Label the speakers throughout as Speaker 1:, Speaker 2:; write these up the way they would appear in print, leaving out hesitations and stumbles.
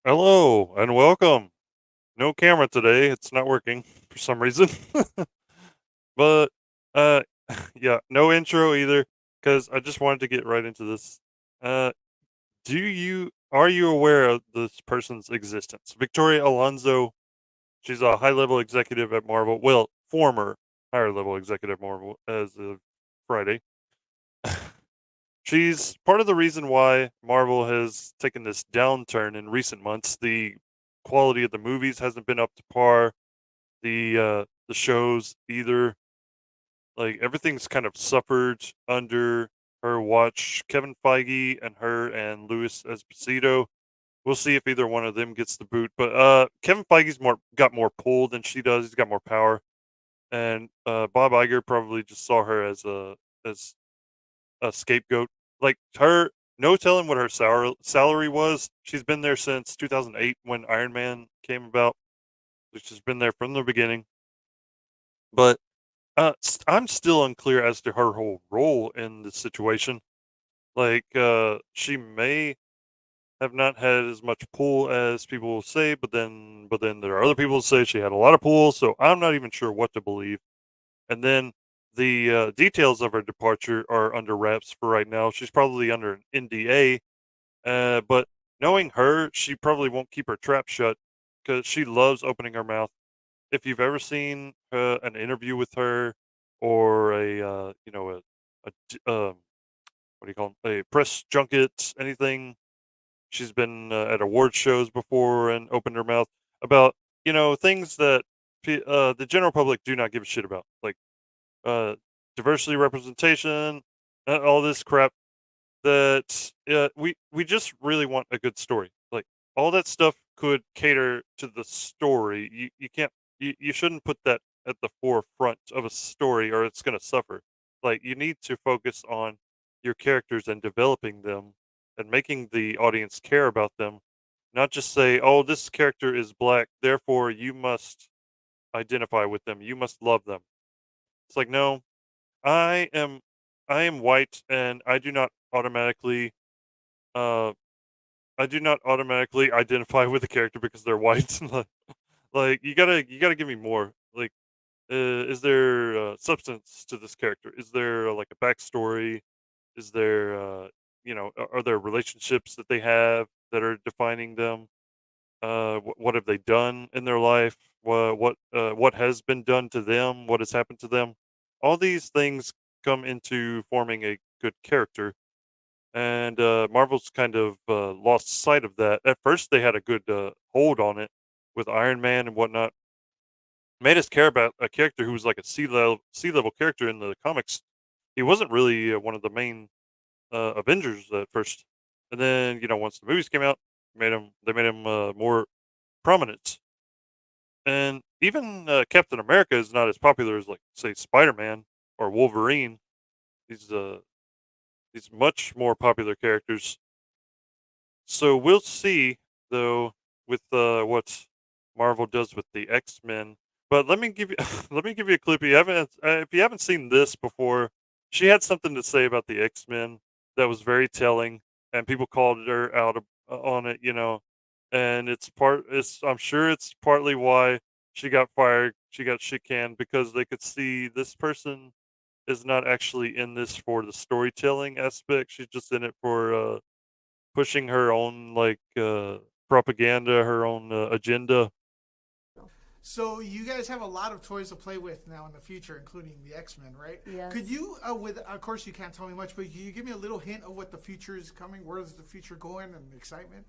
Speaker 1: Hello and welcome. No camera today. It's not working for some reason. But uh yeah, no intro either cuz I just wanted to get right into this. Uh do you are you aware of this person's existence? Victoria Alonso, she's a high-level executive at Marvel. Well, former higher level executive at Marvel as of Friday. She's part of the reason why Marvel has taken this downturn in recent months. The quality of the movies hasn't been up to par. The shows either. Like everything's kind of suffered under her watch. Kevin Feige and her and Louis Esposito. We'll see if either one of them gets the boot. But Kevin Feige's more got more pull than she does. He's got more power. And Bob Iger probably just saw her as a scapegoat. Like her, no telling what her salary was. She's been there since 2008 when Iron Man came about. She's been there from the beginning. But I'm still unclear as to her whole role in the situation. Like she may have not had as much pull as people will say, but then there are other people who say she had a lot of pull. So I'm not even sure what to believe. And then the details of her departure are under wraps for right now. She's probably under an NDA, but knowing her, she probably won't keep her trap shut because she loves opening her mouth. If you've ever seen an interview with her or what do you call 'em? A press junket, anything, she's been at award shows before and opened her mouth about things that the general public do not give a shit about, like uh, diversity representation, all this crap that we just really want a good story. Like all that stuff could cater to the story. You can't you shouldn't put that at the forefront of a story or it's going to suffer. Like you need to focus on your characters and developing them and making the audience care about them, not just say, "Oh, this character is black, therefore you must identify with them. You must love them." It's like, "No, I am I am white and uh I do not automatically identify with the character because they're white." Like you gotta give me more. Like, is there substance to this character? Is there like a backstory? Is there are there relationships that they have that are defining them? What have they done in their life? What has been done to them? What has happened to them? All these things come into forming a good character, and Marvel's kind of lost sight of that. At first, they had a good hold on it with Iron Man and whatnot. Made us care about a character who was like a sea level character in the comics. He wasn't really one of the main Avengers at first, and then once the movies came out, they made him more prominent. And even Captain America is not as popular as, like, say, Spider Man or Wolverine. These these much more popular characters. So we'll see, though, with what Marvel does with the X Men. But let me give you let me give you a clip. If you haven't seen this before, she had something to say about the X Men that was very telling, and people called her out on it. And I'm sure it's partly why she got fired. She got shit canned because they could see this person is not actually in this for the storytelling aspect. She's just in it for pushing her own, like, propaganda, her own, agenda.
Speaker 2: So you guys have a lot of toys to play with now in the future, including the X Men, right? Could
Speaker 3: Yes.
Speaker 2: you, with of course you can't tell me much, but can you give me a little hint of what the future is coming? Where is the future going, and the excitement?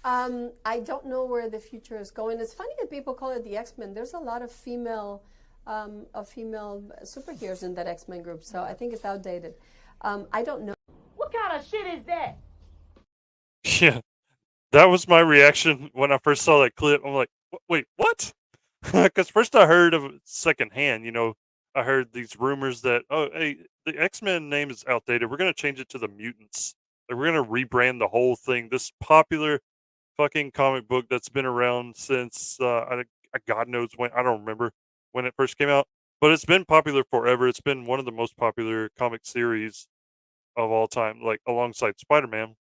Speaker 3: I don't know where the future is going. It's funny that people call it the X Men. There's a lot of female superheroes in that X Men group, so I think it's outdated. I don't know.
Speaker 4: What kind of shit is that?
Speaker 1: Yeah, that was my reaction when I first saw that clip. I'm like, Wait, what?" Because first I heard of it secondhand. I heard these rumors that, "Oh, hey, the X-Men name is outdated. We're gonna change it to the Mutants. Like, we're gonna rebrand the whole thing." This popular fucking comic book that's been around since, God knows when. I don't remember when it first came out, but it's been popular forever. It's been one of the most popular comic series of all time, like, alongside Spider-Man,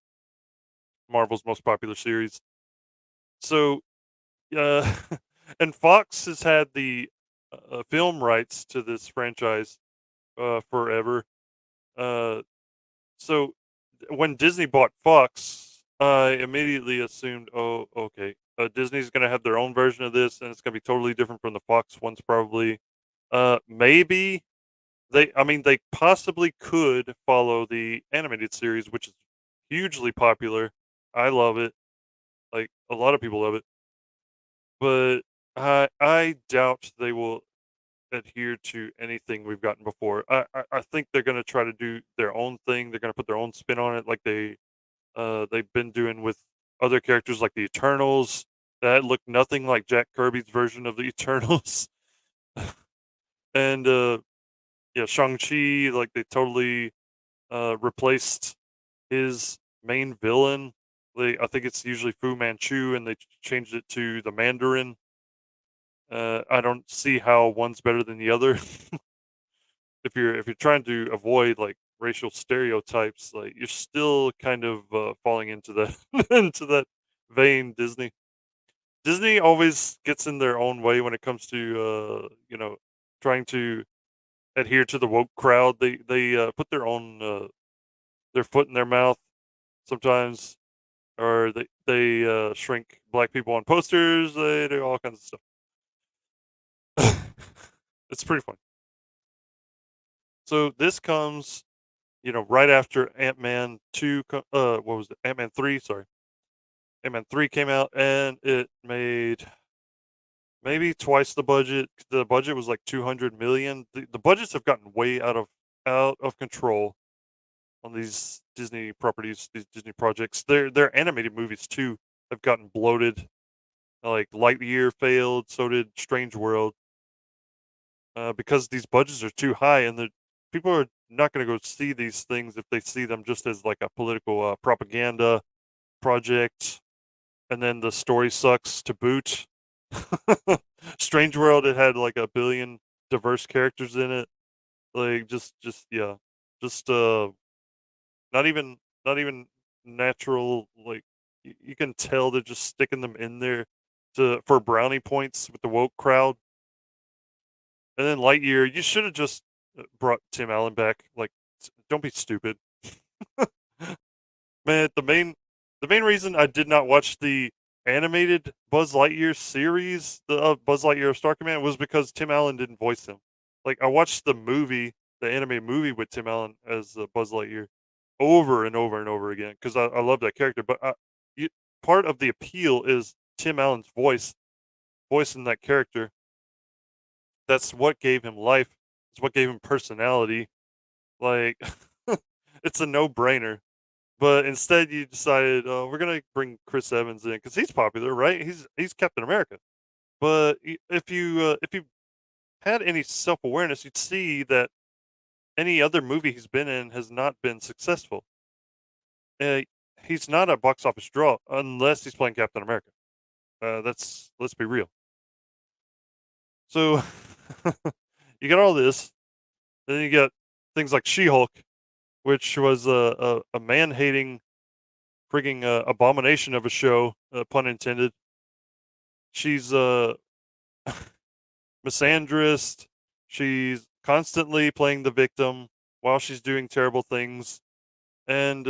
Speaker 1: Marvel's most popular series. So, uh, and Fox has had the film rights to this franchise forever. Uh, so when Disney bought Fox, I immediately assumed, oh, okay, Disney's gonna have their own version of this, and it's gonna be totally different from the Fox ones, probably. Maybe I mean, they possibly could follow the animated series, which is hugely popular. I love it. Like a lot of people love it, but I doubt they will adhere to anything we've gotten before. I think they're gonna try to do their own thing. They're gonna put their own spin on it, like they've been doing with other characters like the Eternals. That looked nothing like Jack Kirby's version of the Eternals, and yeah, Shang Chi. Like they totally replaced his main villain. I think it's usually Fu Manchu, and they changed it to the Mandarin. I don't see how one's better than the other. If you're trying to avoid like racial stereotypes, like you're still kind of falling into that into that vein. Disney always gets in their own way when it comes to trying to adhere to the woke crowd. They put their foot in their mouth sometimes, or they shrink black people on posters. They do all kinds of stuff. It's pretty fun. So this comes, right after Ant-Man 2, what was it? Ant-Man 3, sorry. Ant-Man 3 came out and it made maybe twice the budget. The budget was like 200 million. The budgets have gotten way out of control on these Disney properties, these Disney projects. Their animated movies too have gotten bloated. Like Lightyear failed, so did Strange World. Because these budgets are too high, and the people are not going to go see these things if they see them just as like a political propaganda project, and then the story sucks to boot. Strange World, it had like a billion diverse characters in it, like just yeah, just not even natural. Like you can tell they're just sticking them in there for brownie points with the woke crowd. And then Lightyear, you should have just brought Tim Allen back. Like, don't be stupid. Man, the main reason I did not watch the animated Buzz Lightyear series, the Buzz Lightyear of Star Command, was because Tim Allen didn't voice him. Like, I watched the animated movie with Tim Allen as Buzz Lightyear over and over and over again because I love that character. But you, part of the appeal is Tim Allen's voicing that character. That's what gave him life. It's what gave him personality. Like, it's a no-brainer. But instead, you decided, we're gonna bring Chris Evans in because he's popular, right? He's Captain America. But if you had any self-awareness, you'd see that any other movie he's been in has not been successful. Uh, he's not a box office draw unless he's playing Captain America. Let's be real. So you got all this, then you got things like She-Hulk, which was a man-hating frigging abomination of a show, pun intended. She's misandrist. She's constantly playing the victim while she's doing terrible things, and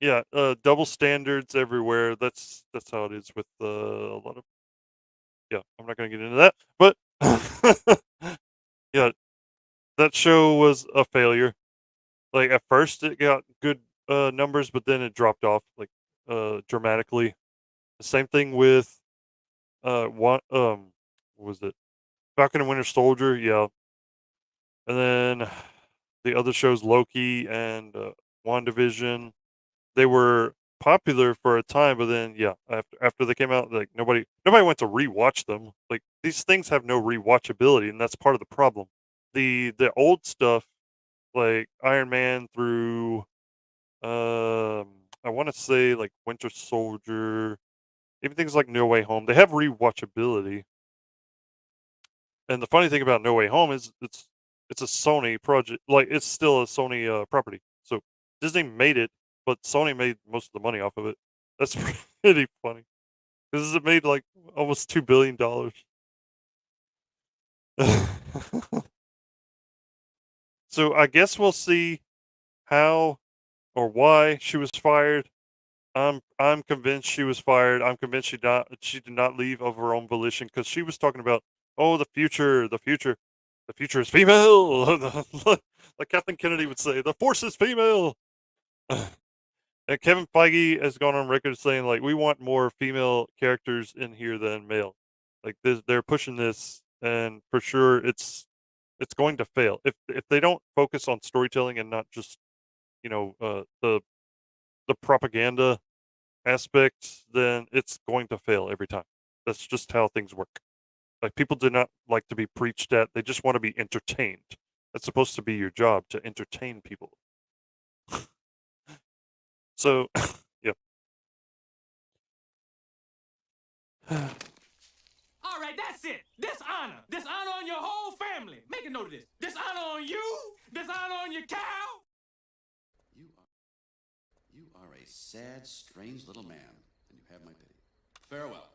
Speaker 1: yeah, double standards everywhere. That's how it is with a lot of. Yeah, I'm not gonna get into that, but yeah, that show was a failure. Like at first, it got good numbers, but then it dropped off like dramatically. The same thing with what was it? Falcon and Winter Soldier, yeah. And then the other shows, Loki and WandaVision, they were popular for a time, but then yeah, after they came out, like nobody went to rewatch them. Like these things have no rewatchability, and that's part of the problem. The old stuff, like Iron Man through I want to say like Winter Soldier, even things like No Way Home, they have rewatchability. And the funny thing about No Way Home is it's a Sony project. Like it's still a Sony property. So Disney made it, but Sony made most of the money off of it. That's pretty funny. Because it made like almost $2 billion. So I guess we'll see how or why she was fired. I'm convinced she was fired. I'm convinced she did not leave of her own volition because she was talking about, oh, the future is female. Like Kathleen Kennedy would say, the force is female. And Kevin Feige has gone on record saying like we want more female characters in here than male. Like they're pushing this, and for sure it's going to fail if they don't focus on storytelling and not just the propaganda aspect. Then it's going to fail every time. That's just how things work. Like people do not like to be preached at; they just want to be entertained. That's supposed to be your job, to entertain people. So, yeah.
Speaker 5: All right, that's it. Dishonor. Dishonor on your whole family. Make a note of this. Dishonor on you. Dishonor on your cow.
Speaker 6: You are a sad, strange little man, and you have my pity. Farewell.